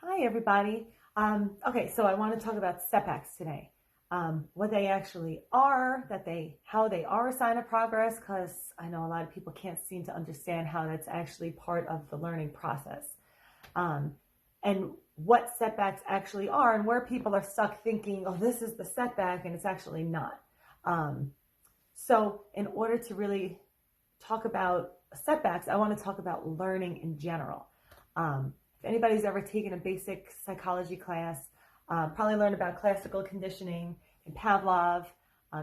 Hi, everybody. Okay, so I want to talk about setbacks today. What they actually are, how they are a sign of progress, because I know a lot of people can't seem to understand how that's actually part of the learning process. Um, and what setbacks actually are, and where people are stuck thinking, oh, this is the setback, and it's actually not. Um, so, in order to really talk about setbacks, I want to talk about learning in general. If anybody's ever taken a basic psychology class, probably learned about classical conditioning and Pavlov.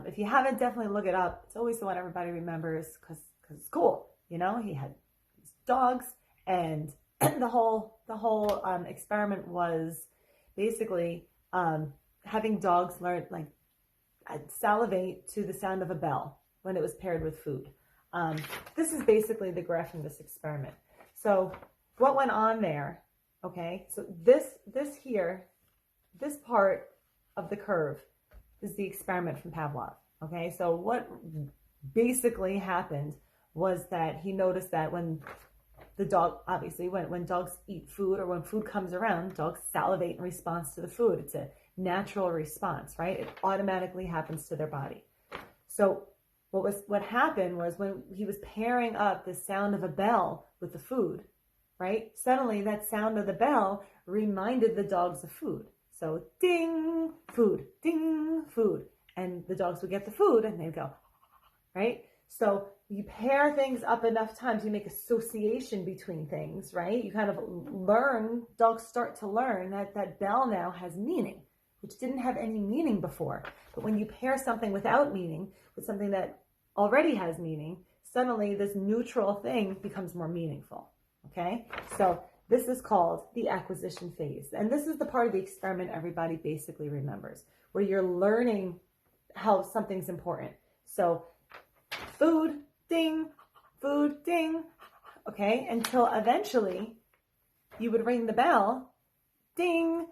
If you haven't, definitely look it up. It's always the one everybody remembers because it's cool. You know, he had these dogs, and the whole experiment was basically having dogs learn like salivate to the sound of a bell when it was paired with food. Um, this is basically the graph in this experiment. So what went on there? Okay, so this here, this part of the curve is the experiment from Pavlov. Okay, so what basically happened was that he noticed that when the dog, obviously, when dogs eat food or when food comes around, dogs salivate in response to the food. It's a natural response, right? It automatically happens to their body. So what happened was when he was pairing up the sound of a bell with the food, right? Suddenly that sound of the bell reminded the dogs of food. So ding, food, ding, food. And the dogs would get the food and they'd go, right? So you pair things up enough times, you make association between things, right? You kind of learn, dogs start to learn that that bell now has meaning, which didn't have any meaning before. But when you pair something without meaning with something that already has meaning, suddenly this neutral thing becomes more meaningful. Okay, so this is called the acquisition phase. And this is the part of the experiment everybody basically remembers, where you're learning how something's important. So food, ding, okay, until eventually you would ring the bell, ding,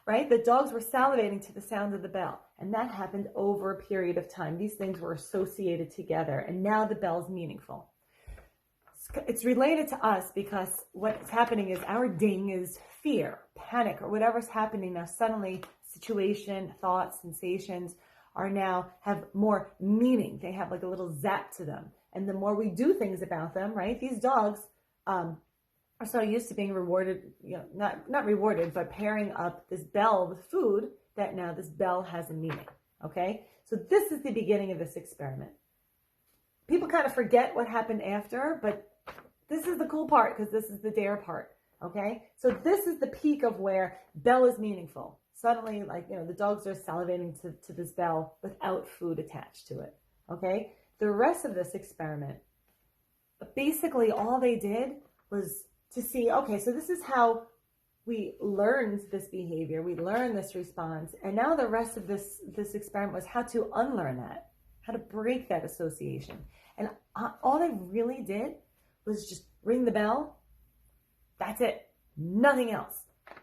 right? The dogs were salivating to the sound of the bell. And that happened over a period of time. These things were associated together, and now the bell's meaningful. It's related to us because what's happening is our ding is fear, panic, or whatever's happening now. Suddenly, situation, thoughts, sensations are now have more meaning. They have like a little zap to them. And the more we do things about them, right? These dogs are so used to being rewarded, not rewarded, but pairing up this bell with food that now this bell has a meaning. Okay? So this is the beginning of this experiment. People kind of forget what happened after, but this is the cool part because this is the dare part. Okay? So this is the peak of where bell is meaningful. Suddenly, the dogs are salivating to this bell without food attached to it. Okay? The rest of this experiment, basically all they did was to see, okay, so this is how we learned this behavior, we learned this response, and now the rest of this experiment was how to unlearn that, how to break that association. And all they really did was just ring the bell. That's it. Nothing else.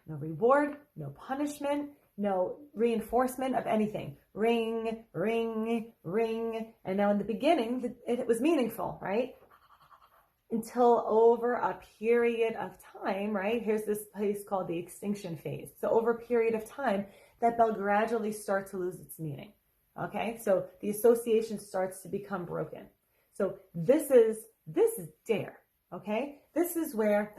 No reward, no punishment, no reinforcement of anything. Ring, ring, ring. And now in the beginning, it was meaningful, right? Until over a period of time, right? Here's this place called the Extinction Phase. So over a period of time, that bell gradually starts to lose its meaning. Okay, so the association starts to become broken. So this is dare. Okay, this is where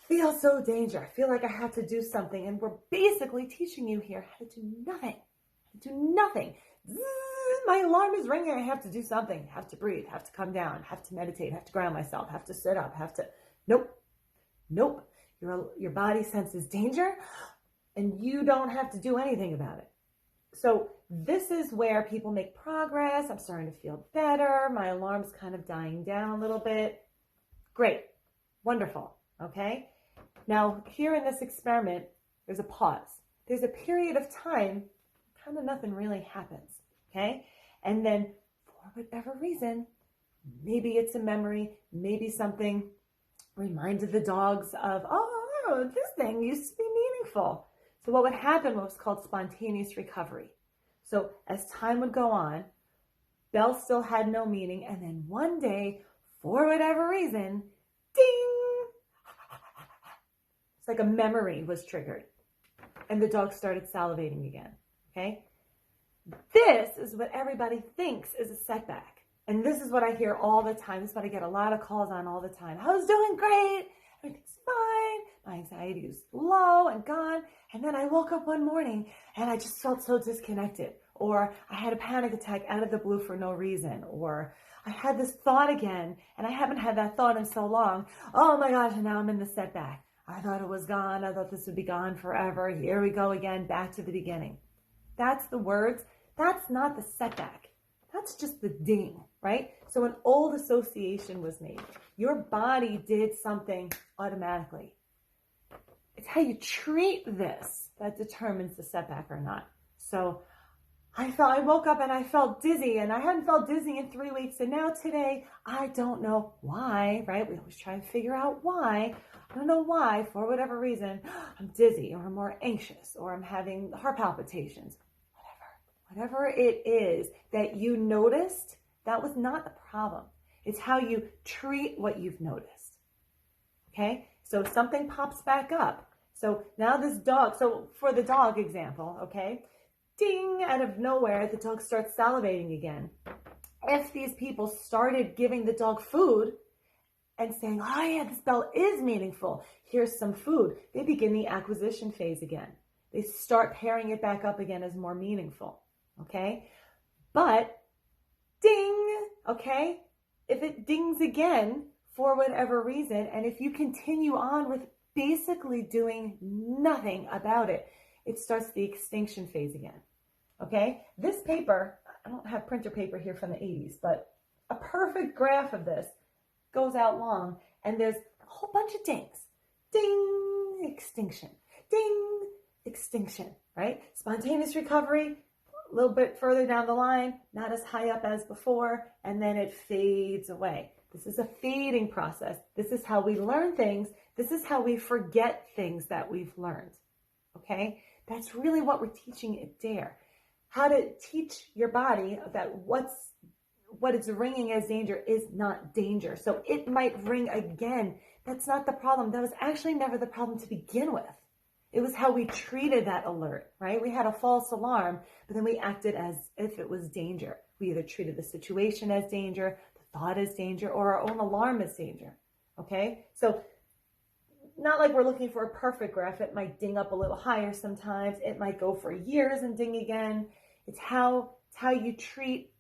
feel so danger. I feel like I have to do something, and we're basically teaching you here how to do nothing. Do nothing. My alarm is ringing. I have to do something. Have to breathe. Have to come down. Have to meditate. Have to ground myself. Have to sit up. Have to. Nope. Your body senses danger, and you don't have to do anything about it. So this is where people make progress. I'm starting to feel better. My alarm's kind of dying down a little bit. Great. Wonderful. Okay. Now, here in this experiment, there's a pause. There's a period of time, kind of nothing really happens. Okay. And then for whatever reason, maybe it's a memory, maybe something reminded the dogs of, oh, this thing used to be meaningful. So what would happen was called spontaneous recovery. So as time would go on, bell still had no meaning. And then one day, for whatever reason, ding, It's like a memory was triggered and the dog started salivating again, okay? This is what everybody thinks is a setback. And this is what I hear all the time. This is what I get a lot of calls on all the time. I was doing great. Everything's fine. My anxiety is low and gone. And then I woke up one morning and I just felt so disconnected. Or I had a panic attack out of the blue for no reason. Or I had this thought again and I haven't had that thought in so long. Oh my gosh, and now I'm in the setback. I thought it was gone. I thought this would be gone forever. Here we go again, back to the beginning. That's the words. That's not the setback. That's just the ding, right? So an old association was made. Your body did something automatically. It's how you treat this that determines the setback or not. So I woke up and I felt dizzy, and I hadn't felt dizzy in 3 weeks. And now today, I don't know why, right? We always try to figure out why. I don't know why, for whatever reason, I'm dizzy or I'm more anxious or I'm having heart palpitations. Whatever it is that you noticed, that was not the problem. It's how you treat what you've noticed. Okay? So if something pops back up. So now this dog, so for the dog example, okay? Ding, out of nowhere, the dog starts salivating again. If these people started giving the dog food and saying, oh yeah, this bell is meaningful, here's some food, they begin the acquisition phase again. They start pairing it back up again as more meaningful. Okay, but ding, okay, if it dings again for whatever reason, and if you continue on with basically doing nothing about it, it starts the extinction phase again. Okay, this paper, I don't have printer paper here from the 80s, but a perfect graph of this goes out long, and there's a whole bunch of dings. Ding, extinction. Ding, extinction, right? Spontaneous recovery, a little bit further down the line, not as high up as before, and then it fades away. This is a fading process. This is how we learn things. This is how we forget things that we've learned, okay? That's really what we're teaching at DARE. How to teach your body that what it's ringing as danger is not danger. So it might ring again. That's not the problem. That was actually never the problem to begin with. It was how we treated that alert, right? We had a false alarm, but then we acted as if it was danger. We either treated the situation as danger, the thought as danger, or our own alarm as danger, okay? So not like we're looking for a perfect graph. It might ding up a little higher sometimes. It might go for years and ding again. It's how you treat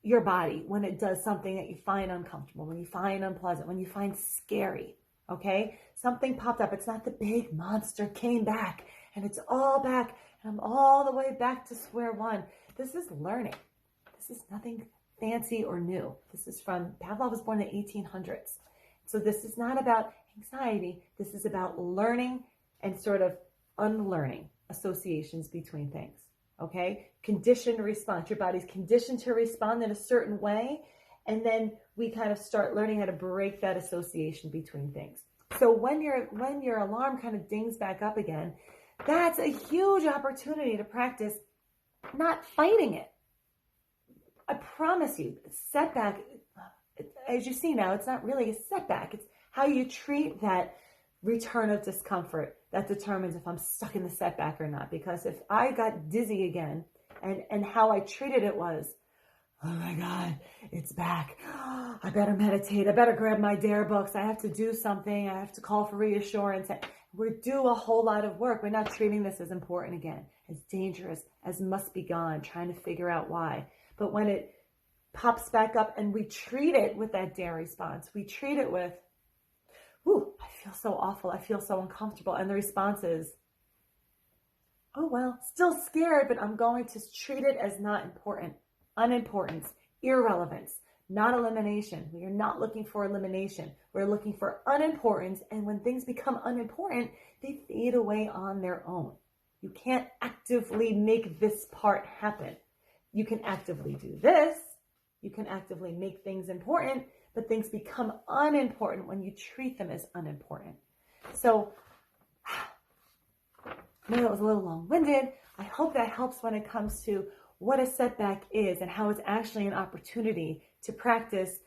your body when it does something that you find uncomfortable, when you find unpleasant, when you find scary. Okay, something popped up. It's not the big monster came back and it's all back and I'm all the way back to square one. This is learning. This is nothing fancy or new. This is from, Pavlov was born in the 1800s. So this is not about anxiety. This is about learning and sort of unlearning associations between things. Okay, conditioned response. Your body's conditioned to respond in a certain way. And then we kind of start learning how to break that association between things. So when your alarm kind of dings back up again, that's a huge opportunity to practice not fighting it. I promise you, setback, as you see now, it's not really a setback. It's how you treat that return of discomfort that determines if I'm stuck in the setback or not. Because if I got dizzy again and how I treated it was, oh my God, it's back. I better meditate. I better grab my DARE books. I have to do something. I have to call for reassurance. We do a whole lot of work. We're not treating this as important again, as dangerous, as must be gone, trying to figure out why. But when it pops back up and we treat it with that DARE response, we treat it with, ooh, I feel so awful. I feel so uncomfortable. And the response is, oh, well, still scared, but I'm going to treat it as not important. Unimportance, irrelevance, not elimination. We are not looking for elimination. We're looking for unimportance. And when things become unimportant, they fade away on their own. You can't actively make this part happen. You can actively do this. You can actively make things important, but things become unimportant when you treat them as unimportant. So I know that was a little long-winded. I hope that helps when it comes to what a setback is and how it's actually an opportunity to practice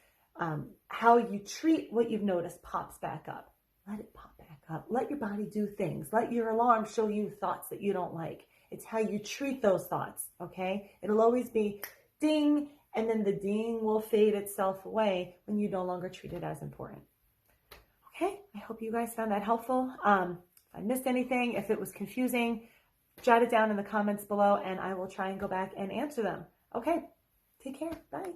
how you treat what you've noticed pops back up. Let it pop back Let your body do things. Let your alarm show you thoughts that you don't like. It's how you treat those thoughts, okay? It'll always be ding, and then the ding will fade itself away when you no longer treat it as important. Okay, I hope you guys found that helpful. If I missed anything, if it was confusing, jot it down in the comments below, and I will try and go back and answer them. Okay, take care. Bye.